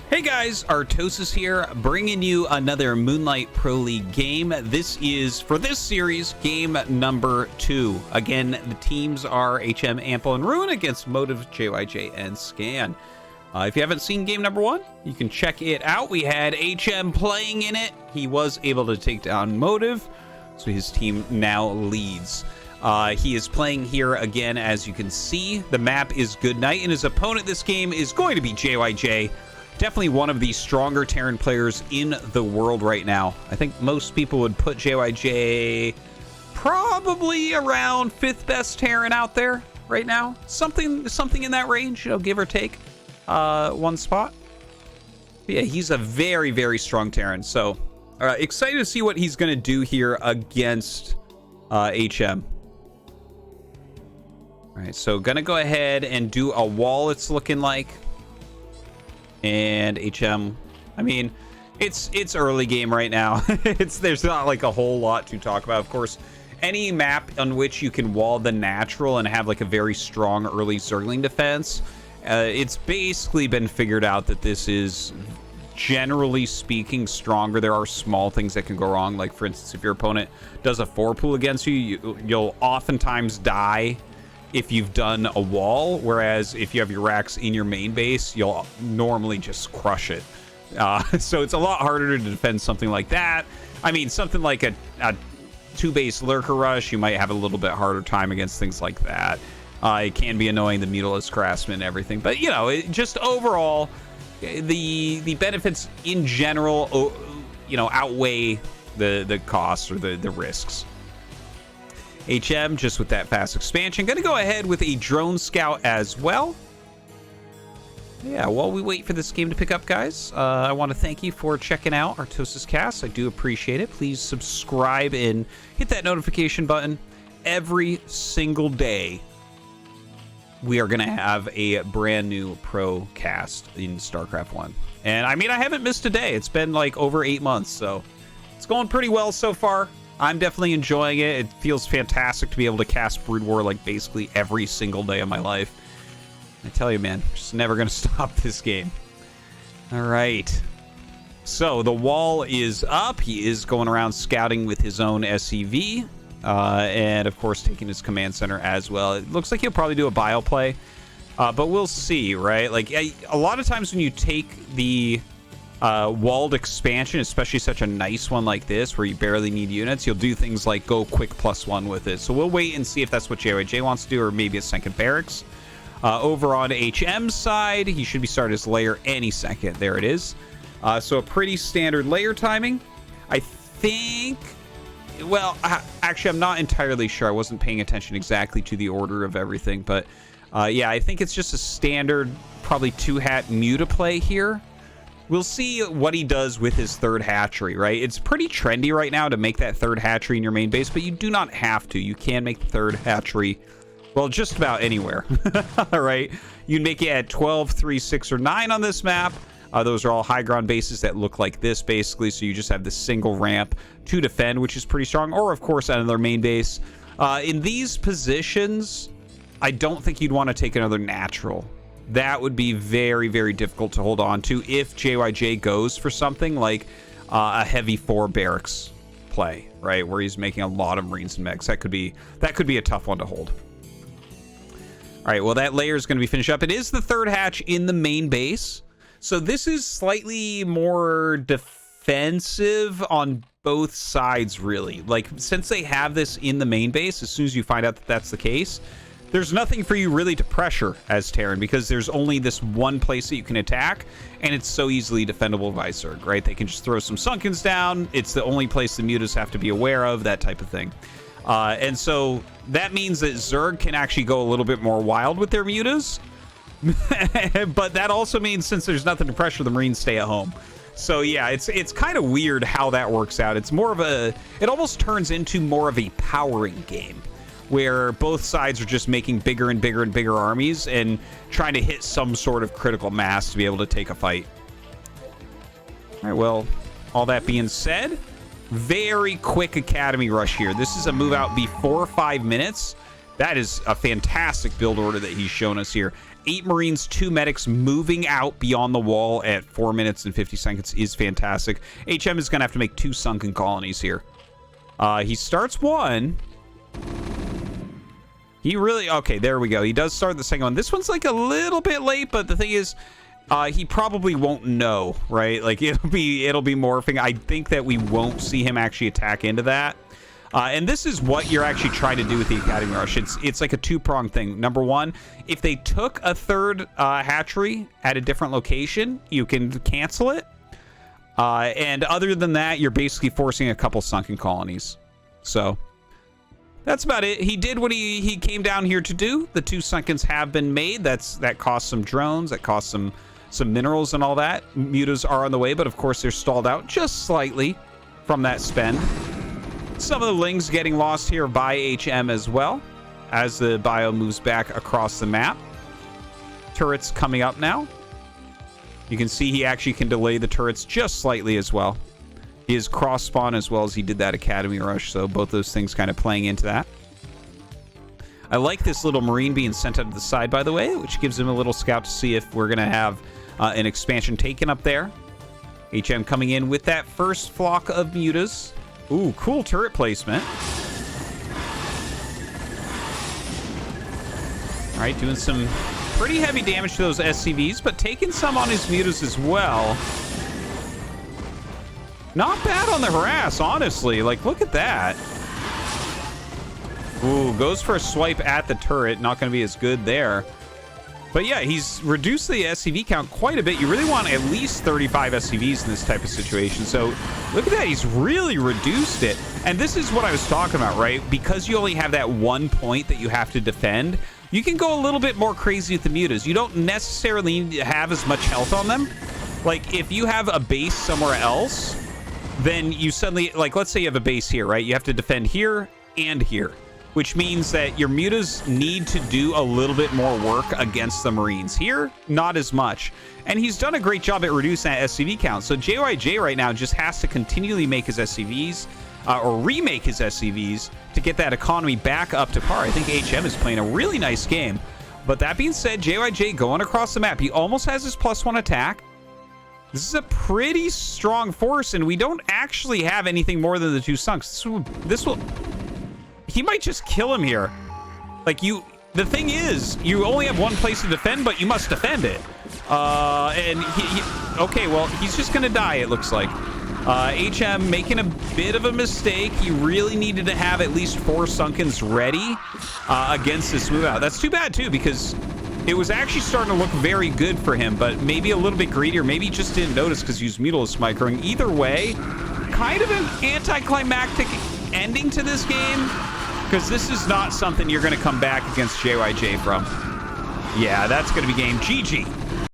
Hey guys, Artosis here, bringing you another Moonlight Pro League game. This is, for this series, game number 2. Again, the teams are HM, Ample, and Ruin against Motive, JyJ, and Scan. If you haven't seen game number 1, you can check it out. We had HM playing in it. He was able to take down Motive, so his team now leads. He is playing here again, as you can see. The map is Goodnight, and his opponent this game is going to be JyJ. Definitely one of the stronger Terran players in the world right now. I think most people would put JyJ probably around 5th best Terran out there right now. Something in that range, you know, give or take one spot. But yeah, he's a very, very strong Terran. So excited to see what he's going to do here against HM. All right, so going to go ahead and do a wall, it's looking like. And HM, I mean, it's early game right now. There's not like a whole lot to talk about. Of course, any map on which you can wall the natural and have like a very strong early circling defense, it's basically been figured out that this is, generally speaking, stronger. There are small things that can go wrong. Like, for instance, if your opponent does a 4-pool against you, you'll oftentimes die if you've done a wall, whereas if you have your racks in your main base, you'll normally just crush it. So it's a lot harder to defend something like that. I mean, something like a 2-base lurker rush, you might have a little bit harder time against things like that. It can be annoying, the Mutilous Craftsman and everything, but you know, just overall, the benefits in general, you know, outweigh the costs or the risks. HM, just with that fast expansion. Going to go ahead with a drone scout as well. Yeah, while we wait for this game to pick up, guys, I want to thank you for checking out ArtosisCasts. I do appreciate it. Please subscribe and hit that notification button. Every single day, we are going to have a brand new pro cast in StarCraft 1. And I mean, I haven't missed a day. It's been like over 8 months, so it's going pretty well so far. I'm definitely enjoying it. It feels fantastic to be able to cast Brood War like basically every single day of my life. I tell you, man, just never going to stop this game. All right. So the wall is up. He is going around scouting with his own SCV. And, of course, taking his command center as well. It looks like he'll probably do a bio play. But we'll see, right? Like, a lot of times when you take the walled expansion, especially such a nice one like this where you barely need units, you'll do things like go quick +1 with it. So we'll wait and see if that's what JyJ wants to do, or maybe a second barracks. Over on HM's side, he should be starting his layer any second. There it is. So a pretty standard layer timing. I think, well, actually, I'm not entirely sure. I wasn't paying attention exactly to the order of everything, but yeah, I think it's just a standard, probably 2-hat mutaplay here. We'll see what he does with his 3rd hatchery, right? It's pretty trendy right now to make that 3rd hatchery in your main base, but you do not have to. You can make the 3rd hatchery, well, just about anywhere, all right? You can make it at 12, 3, 6, or 9 on this map. Those are all high ground bases that look like this, basically, so you just have the single ramp to defend, which is pretty strong, or, of course, another main base. In these positions, I don't think you'd want to take another natural. That would be very, very difficult to hold on to if JyJ goes for something like a heavy 4 barracks play, right, where he's making a lot of Marines and mechs. That could be a tough one to hold. All right, well, that layer is going to be finished up. It is the 3rd hatch in the main base, so this is slightly more defensive on both sides, really. Like, since they have this in the main base, as soon as you find out that that's the case, there's nothing for you really to pressure as Terran, because there's only this one place that you can attack, and it's so easily defendable by Zerg, right? They can just throw some Sunkens down. It's the only place the mutas have to be aware of, that type of thing. And so that means that Zerg can actually go a little bit more wild with their mutas. But that also means, since there's nothing to pressure, the Marines stay at home. So yeah, it's kind of weird how that works out. It's more of a, it almost turns into more of a powering game, where both sides are just making bigger and bigger and bigger armies and trying to hit some sort of critical mass to be able to take a fight. All right, well, all that being said, very quick Academy rush here. This is a move out before 5 minutes. That is a fantastic build order that he's shown us here. 8 Marines, 2 medics moving out beyond the wall at 4 minutes and 50 seconds is fantastic. HM is going to have to make 2 sunken colonies here. He starts one. He really... Okay, there we go. He does start the second one. This one's like a little bit late, but the thing is, he probably won't know, right? Like, it'll be morphing. I think that we won't see him actually attack into that. And this is what you're actually trying to do with the Academy Rush. It's like a 2-pronged thing. Number one, if they took a 3rd hatchery at a different location, you can cancel it. And other than that, you're basically forcing a couple sunken colonies. So that's about it. He did what he came down here to do. The 2 sunkens have been made. That cost some drones. That cost some minerals and all that. Mutas are on the way, but of course they're stalled out just slightly from that spend. Some of the lings getting lost here by HM as well as the bio moves back across the map. Turrets coming up now. You can see he actually can delay the turrets just slightly as well. He is cross spawn as well as he did that Academy Rush, so both those things kind of playing into that. I like this little Marine being sent out to the side, by the way, which gives him a little scout to see if we're going to have an expansion taken up there. HM coming in with that first flock of mutas. Ooh, cool turret placement. All right, doing some pretty heavy damage to those SCVs, but taking some on his mutas as well. Not bad on the harass, honestly. Like, look at that. Ooh, goes for a swipe at the turret. Not going to be as good there. But yeah, he's reduced the SCV count quite a bit. You really want at least 35 SCVs in this type of situation. So look at that. He's really reduced it. And this is what I was talking about, right? Because you only have that 1 point that you have to defend, you can go a little bit more crazy with the mutas. You don't necessarily need to have as much health on them. Like, if you have a base somewhere else, then you suddenly, like, let's say you have a base here, right? You have to defend here and here, which means that your mutas need to do a little bit more work against the Marines. Here, not as much. And he's done a great job at reducing that SCV count. So JyJ right now just has to continually make his SCVs, or remake his SCVs, to get that economy back up to par. I think HM is playing a really nice game. But that being said, JyJ going across the map. He almost has his +1 attack. This is a pretty strong force, and we don't actually have anything more than the 2 sunks. This will... He might just kill him here. Like, the thing is, you only have 1 place to defend, but you must defend it. And okay, well, he's just gonna die, it looks like. HM making a bit of a mistake. He really needed to have at least 4 sunkens ready against this move out. That's too bad, too, because it was actually starting to look very good for him, but maybe a little bit greedy, or maybe he just didn't notice because he used Mutalisk microing. Either way, kind of an anticlimactic ending to this game, because this is not something you're going to come back against JyJ from. Yeah, that's going to be game. GG.